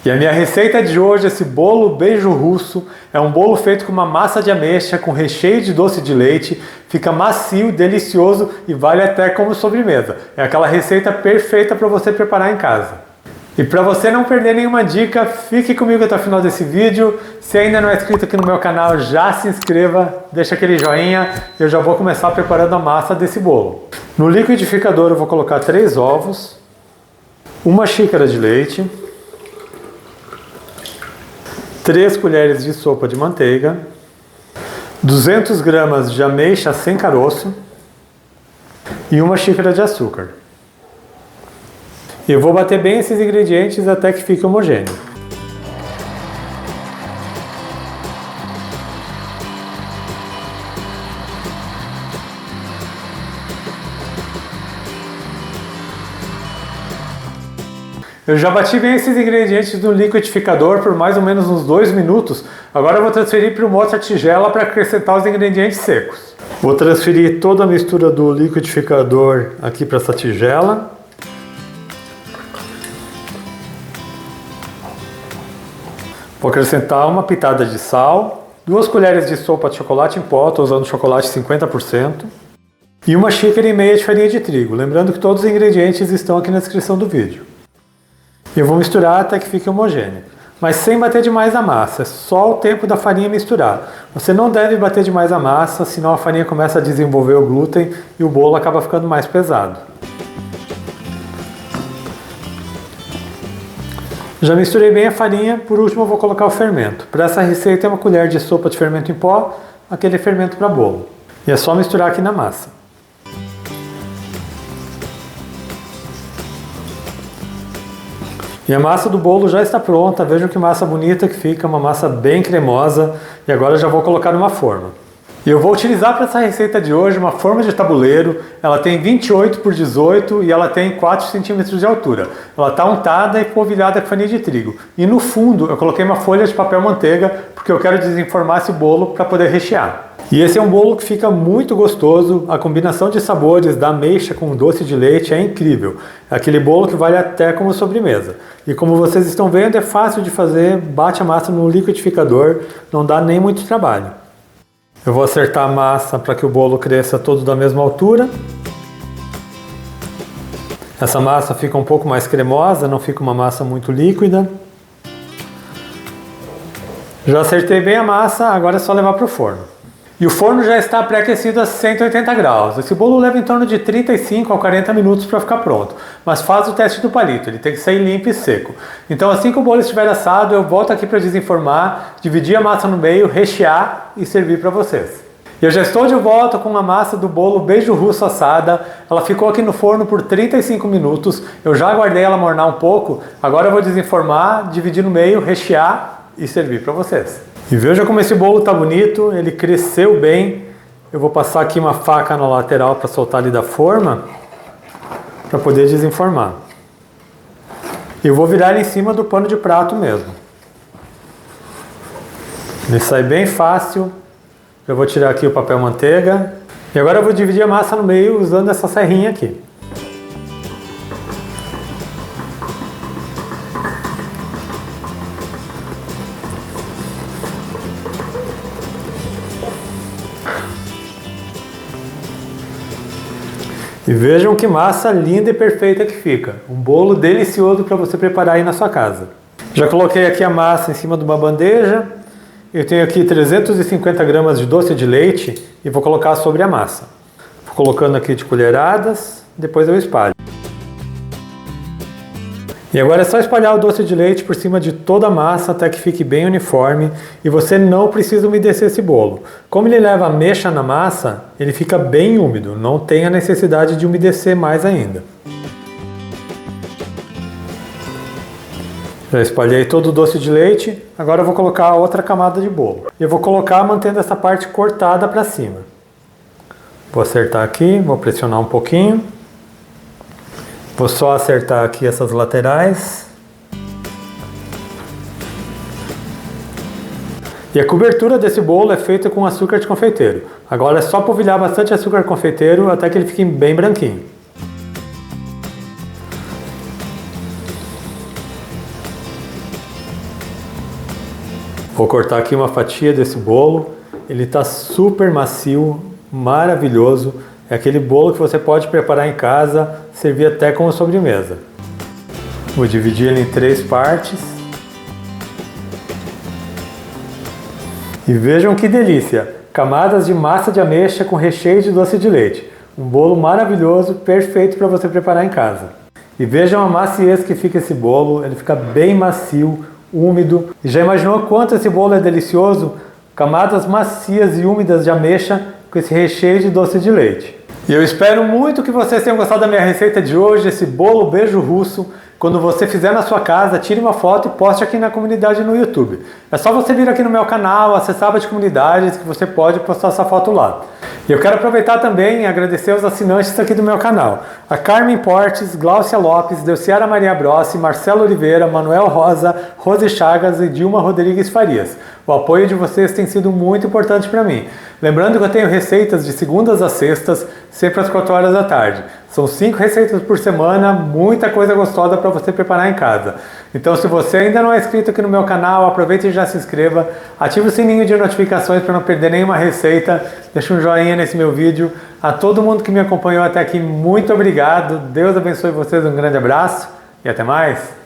E a minha receita de hoje, esse bolo beijo russo, é um bolo feito com uma massa de ameixa com recheio de doce de leite, fica macio, delicioso e vale até como sobremesa. É aquela receita perfeita para você preparar em casa. E para você não perder nenhuma dica, fique comigo até o final desse vídeo. Se ainda não é inscrito aqui no meu canal, já se inscreva, deixa aquele joinha. Eu já vou começar preparando a massa desse bolo. No liquidificador eu vou colocar 3 ovos, 1 xícara de leite, 3 colheres de sopa de manteiga, 200 gramas de ameixa sem caroço e 1 xícara de açúcar. E eu vou bater bem esses ingredientes até que fique homogêneo. Eu já bati bem esses ingredientes no liquidificador por mais ou menos uns 2 minutos. Agora eu vou transferir para uma outra tigela para acrescentar os ingredientes secos. Vou transferir toda a mistura do liquidificador aqui para essa tigela. Vou acrescentar uma pitada de sal, 2 colheres de sopa de chocolate em pó, estou usando chocolate 50%, e 1,5 xícaras de farinha de trigo. Lembrando que todos os ingredientes estão aqui na descrição do vídeo. Eu vou misturar até que fique homogêneo, mas sem bater demais a massa, é só o tempo da farinha misturar. Você não deve bater demais a massa, senão a farinha começa a desenvolver o glúten e o bolo acaba ficando mais pesado. Já misturei bem a farinha, por último eu vou colocar o fermento. Para essa receita é 1 colher de sopa de fermento em pó, aquele fermento para bolo. E é só misturar aqui na massa. E a massa do bolo já está pronta, vejam que massa bonita que fica, uma massa bem cremosa. E agora eu já vou colocar numa forma. E eu vou utilizar para essa receita de hoje uma forma de tabuleiro. Ela tem 28 por 18 e ela tem 4 centímetros de altura. Ela está untada e polvilhada com farinha de trigo. E no fundo eu coloquei uma folha de papel manteiga porque eu quero desenformar esse bolo para poder rechear. E esse é um bolo que fica muito gostoso, a combinação de sabores da ameixa com doce de leite é incrível. É aquele bolo que vale até como sobremesa. E como vocês estão vendo, é fácil de fazer, bate a massa no liquidificador, não dá nem muito trabalho. Eu vou acertar a massa para que o bolo cresça todo da mesma altura. Essa massa fica um pouco mais cremosa, não fica uma massa muito líquida. Já acertei bem a massa, agora é só levar para o forno. E o forno já está pré-aquecido a 180 graus. Esse bolo leva em torno de 35 a 40 minutos para ficar pronto. Mas faz o teste do palito, ele tem que sair limpo e seco. Então assim que o bolo estiver assado, eu volto aqui para desenformar, dividir a massa no meio, rechear e servir para vocês. Eu já estou de volta com a massa do bolo beijo russo assada. Ela ficou aqui no forno por 35 minutos. Eu já aguardei ela mornar um pouco. Agora eu vou desenformar, dividir no meio, rechear e servir para vocês. E veja como esse bolo está bonito, ele cresceu bem. Eu vou passar aqui uma faca na lateral para soltar ali da forma, para poder desenformar. Eu vou virar ele em cima do pano de prato mesmo. Ele sai bem fácil. Eu vou tirar aqui o papel manteiga. E agora eu vou dividir a massa no meio usando essa serrinha aqui. E vejam que massa linda e perfeita que fica. Um bolo delicioso para você preparar aí na sua casa. Já coloquei aqui a massa em cima de uma bandeja. Eu tenho aqui 350 gramas de doce de leite e vou colocar sobre a massa. Vou colocando aqui de colheradas, depois eu espalho. E agora é só espalhar o doce de leite por cima de toda a massa até que fique bem uniforme e você não precisa umedecer esse bolo. Como ele leva ameixa na massa, ele fica bem úmido, não tem a necessidade de umedecer mais ainda. Já espalhei todo o doce de leite, agora eu vou colocar a outra camada de bolo. Eu vou colocar mantendo essa parte cortada para cima. Vou acertar aqui, vou pressionar um pouquinho. Vou só acertar aqui essas laterais. E a cobertura desse bolo é feita com açúcar de confeiteiro. Agora é só polvilhar bastante açúcar confeiteiro até que ele fique bem branquinho. Vou cortar aqui uma fatia desse bolo. Ele está super macio, maravilhoso. É aquele bolo que você pode preparar em casa, servir até como sobremesa. Vou dividir ele em 3 partes. E vejam que delícia! Camadas de massa de ameixa com recheio de doce de leite. Um bolo maravilhoso, perfeito para você preparar em casa. E vejam a maciez que fica esse bolo, ele fica bem macio, úmido. E já imaginou quanto esse bolo é delicioso? Camadas macias e úmidas de ameixa com esse recheio de doce de leite. E eu espero muito que vocês tenham gostado da minha receita de hoje, esse bolo beijo russo. Quando você fizer na sua casa, tire uma foto e poste aqui na comunidade no YouTube. É só você vir aqui no meu canal, acessar a aba de comunidades, que você pode postar essa foto lá. E eu quero aproveitar também e agradecer aos assinantes aqui do meu canal. A Carmen Portes, Gláucia Lopes, Delciara Maria Brossi, Marcelo Oliveira, Manuel Rosa, Rose Chagas e Dilma Rodrigues Farias. O apoio de vocês tem sido muito importante para mim. Lembrando que eu tenho receitas de segundas a sextas, sempre às 4 horas da tarde. São 5 receitas por semana, muita coisa gostosa para você preparar em casa. Então, se você ainda não é inscrito aqui no meu canal, aproveite e já se inscreva. Ative o sininho de notificações para não perder nenhuma receita. Deixa um joinha nesse meu vídeo. A todo mundo que me acompanhou até aqui, muito obrigado. Deus abençoe vocês, um grande abraço e até mais.